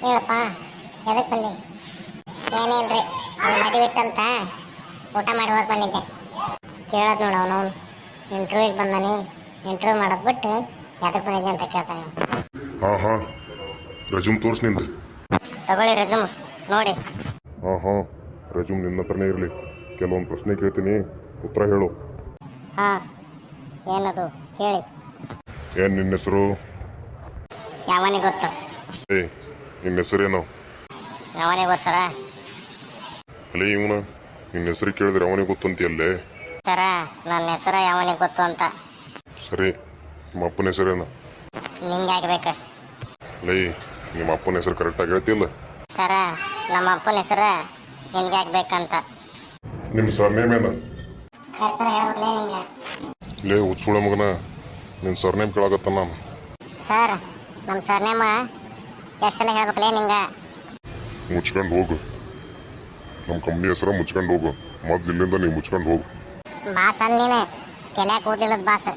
ಹೇಳಪ್ಪ, ಎದಕ್ಕೆ ಬಂದಿ? ಏನಿಲ್ರಿ, ಅಲ್ಲಿ ಮದುವೆ ಇತ್ತಂತ ಊಟ ಮಾಡಿ ಹೋಗಿ ಬಂದಿದ್ದೆ. ಕೇಳೋದು ನೋಡು ಅವನು ಇಂಟರ್ವ್ಯೂಗೆ ಬಂದಾನೆ. ಇಂಟರ್ವ್ಯೂ ಮಾಡೋದು ಬಿಟ್ಟು ಎದಕ್ಕೆ ಬಂದಿದ್ದೆ ಅಂತ ಕೇಳ್ತಾನೆ. ಹಾಂ ಹಾಂ, ರೆಸ್ಯೂಮ್ ತೋರಿಸಿ ನಿಂದು. ತಗೊಳ್ಳಿ ರೆಸ್ಯೂಮ್ ನೋಡಿ. ಹಾಂ ಹಾಂ, ರೆಸ್ಯೂಮ್ ನಿನ್ನ ಹತ್ರನೇ ಇರಲಿ. ಕೆಲವೊಂದು ಪ್ರಶ್ನೆ ಕೇಳ್ತೀನಿ, ಉತ್ತರ ಹೇಳು. ಹಾಂ, ಏನದು ಕೇಳಿ. ಏನು ನಿನ್ನ ಹೆಸರು? ಯಾವನಿಗೆ ಗೊತ್ತು? ಏಯ್, ನಿನ್ನ ಹೆಸರೇನು? ಯಾವನಿಗೆ ಗೊತ್ತು ಸರ? ಅಲ್ಲೇ ಇವನ ನಿನ್ನ ಹೆಸರು ಕೇಳಿದ್ರೆ ಅವನಿಗೆ ಗೊತ್ತಂತೀಯಲ್ಲೇ. ಸರ, ನನ್ನ ಹೆಸರ ಯಾವನಿಗೆ ಗೊತ್ತು ಅಂತ. ಸರಿ, ನಿಮ್ಮ ಅಪ್ಪನ ಹೆಸರೇನು? ನಿಂಗೆ ಆಗ್ಬೇಕು. ಲೇ, ನಿಮ್ಮ ಅಪ್ಪನ ಹೆಸರು ಕರೆಕ್ಟಾಗಿ ಹೇಳ್ತಿಲ್ಲ? ಸರ, ನಮ್ಮ ಅಪ್ಪನ ಹೆಸರು ನಿನ್ಗೆ ಆಗ್ಬೇಕಂತ. ನಿಮ್ಮ ಸರ್ನೇಮ್ ಏನು? ಹೆಸರು ಹೇಳ್ಬೇಕಲೇ ನಿಂಗೆ? ಲೇ ಹುಚ್ಚುಳ ಮಗನ, ನಿನ್ನ ಸರ್ನೇಮ್ ಕೇಳಾಗತ್ತ ನಾನು. ಸರ್, ನಮ್ಮ ಸರ್ನೇಮ ಎಷ್ಟೆಲ್ಲ ಹೇಳ್ಬೇಕಲೇ ನಿಂಗೆ? ಮುಚ್ಕೊಂಡು ಹೋಗು. ನಮ್ಮ ಕಂಪ್ನಿ ಹೆಸರ ಮುಚ್ಕೊಂಡು ಹೋಗು. ಮೊದ್ಲು ಇಲ್ಲಿಂದ ನೀವು ಮುಚ್ಕೊಂಡು ಹೋಗು. ಬಾಸ್ ಅಲ್ಲಿ ನೀನು ತಲೆ ಕೂದಿಲ್ಲದ ಬಾಸ್.